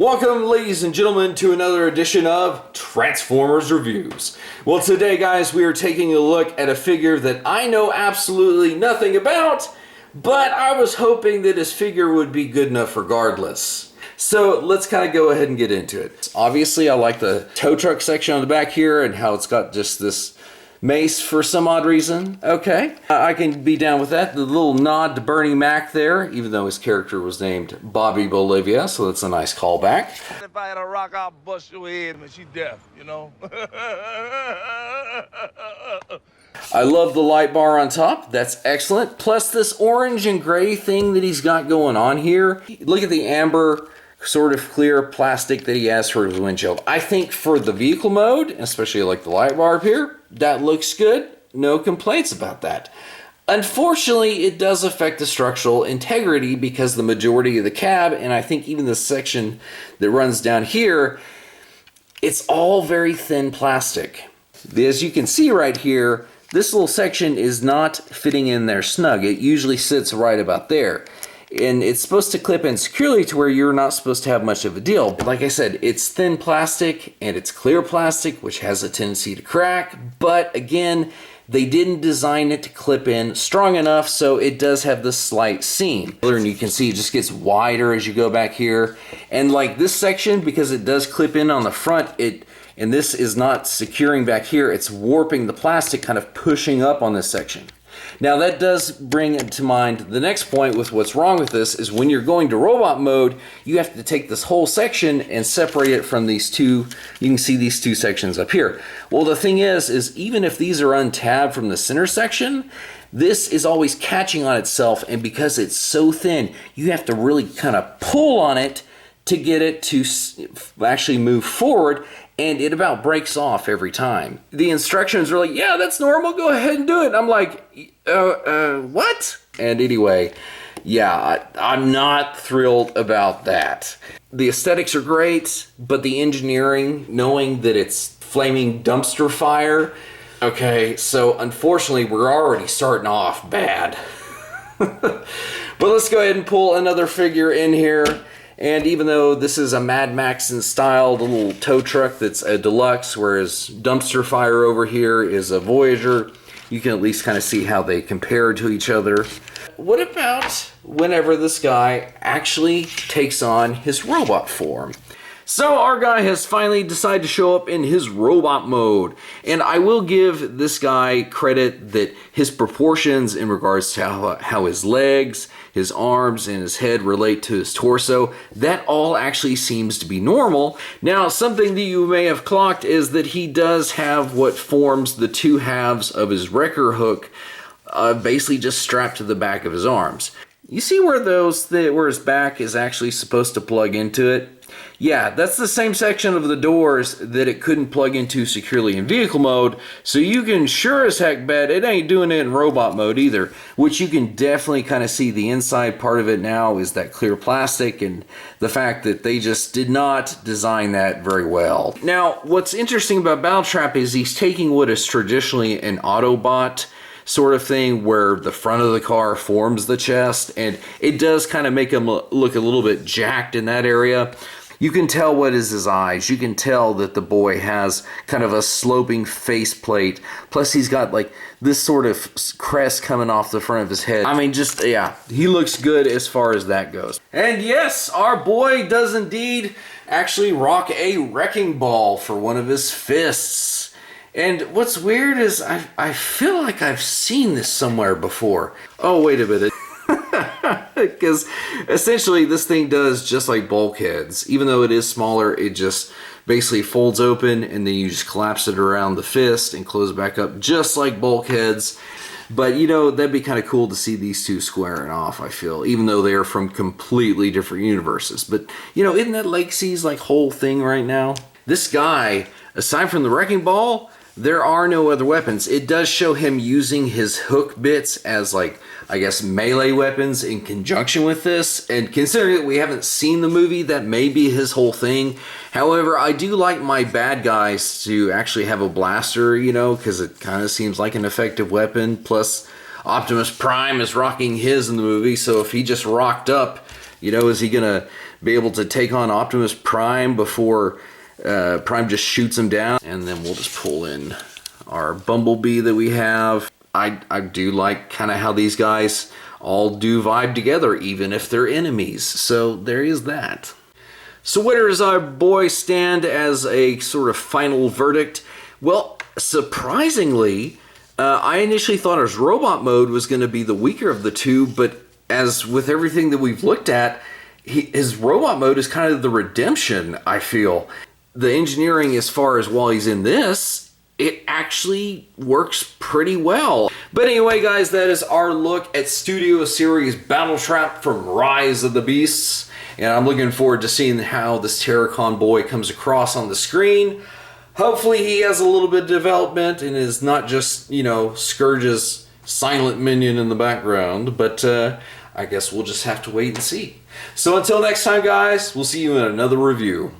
Welcome, ladies and gentlemen, to another edition of Transformers Reviews. Well, today, guys, we are taking a look at a figure that I know absolutely nothing about, but I was hoping that his figure would be good enough regardless. So let's kind of go ahead and get into it. Obviously, I like the tow truck section on the back here and how it's got just this mace for some odd reason. Okay, I can be down with that. The little nod to Bernie Mac there, even though his character was named Bobby Bolivia, so that's a nice callback. If I had a rock, I'll bust your head, man. She deaf, you know? I love the light bar on top. That's excellent. Plus this orange and gray thing that he's got going on here. Look at the amber sort of clear plastic that he has for his windshield. I think for the vehicle mode, especially like the light bar up here, that looks good. No complaints about that. Unfortunately, it does affect the structural integrity because the majority of the cab, and I think even the section that runs down here, it's all very thin plastic. As you can see right here, this little section is not fitting in there snug. It usually sits right about there. And it's supposed to clip in securely to where you're not supposed to have much of a deal. But like I said, it's thin plastic and it's clear plastic, which has a tendency to crack. But again, they didn't design it to clip in strong enough, so it does have this slight seam. And you can see it just gets wider as you go back here. And like this section, because it does clip in on the front, and this is not securing back here, it's warping the plastic, kind of pushing up on this section. Now that does bring to mind the next point with what's wrong with this is when you're going to robot mode, you have to take this whole section and separate it from these two. You can see these two sections up here. Well, the thing is even if these are untabbed from the center section, this is always catching on itself, and because it's so thin, you have to really kind of pull on it to get it to actually move forward, and it about breaks off every time. The instructions are like, yeah, that's normal, go ahead and do it. And I'm like, what? And anyway, yeah, I'm not thrilled about that. The aesthetics are great, but the engineering, knowing that it's flaming dumpster fire, okay, so unfortunately we're already starting off bad. But let's go ahead and pull another figure in here. And even though this is a Mad Max styled little tow truck that's a deluxe, whereas Dumpster Fire over here is a Voyager, you can at least kind of see how they compare to each other. What about whenever this guy actually takes on his robot form? So our guy has finally decided to show up in his robot mode. And I will give this guy credit that his proportions in regards to how his legs, his arms, and his head relate to his torso, that all actually seems to be normal. Now, something that you may have clocked is that he does have what forms the two halves of his wrecker hook basically just strapped to the back of his arms. You see where where his back is actually supposed to plug into it? Yeah, that's the same section of the doors that it couldn't plug into securely in vehicle mode, so you can sure as heck bet it ain't doing it in robot mode either, which you can definitely kind of see the inside part of it now is that clear plastic and the fact that they just did not design that very well. Now, what's interesting about Battletrap is he's taking what is traditionally an Autobot sort of thing where the front of the car forms the chest, and it does kind of make him look a little bit jacked in that area. You can tell what is his eyes. You can tell that the boy has kind of a sloping faceplate. Plus he's got like this sort of crest coming off the front of his head. I mean, just, yeah, he looks good as far as that goes. And yes, our boy does indeed actually rock a wrecking ball for one of his fists. And what's weird is I feel like I've seen this somewhere before. Oh, wait a minute. Because essentially this thing does just like bulkheads. Even though it is smaller, it just basically folds open and then you just collapse it around the fist and close it back up just like bulkheads. But you know, that'd be kind of cool to see these two squaring off, I feel, even though they are from completely different universes. But you know, isn't that Legacy's like whole thing right now? This guy, aside from the wrecking ball, there are no other weapons. It does show him using his hook bits as like, I guess, melee weapons in conjunction with this. And considering that we haven't seen the movie, that may be his whole thing. However, I do like my bad guys to actually have a blaster, you know, because it kind of seems like an effective weapon. Plus, Optimus Prime is rocking his in the movie, so if he just rocked up, you know, is he gonna be able to take on Optimus Prime before Prime just shoots him down. And then we'll just pull in our Bumblebee that we have. I do like kind of how these guys all do vibe together, even if they're enemies. So there is that. So where does our boy stand as a sort of final verdict? Well, surprisingly, I initially thought his robot mode was going to be the weaker of the two, but as with everything that we've looked at, his robot mode is kind of the redemption, I feel. The engineering, as far as while he's in this, it actually works pretty well. But anyway, guys, that is our look at Studio Series Battletrap from Rise of the Beasts. And I'm looking forward to seeing how this Terrorcon boy comes across on the screen. Hopefully he has a little bit of development and is not just, you know, Scourge's silent minion in the background. But I guess we'll just have to wait and see. So until next time, guys, we'll see you in another review.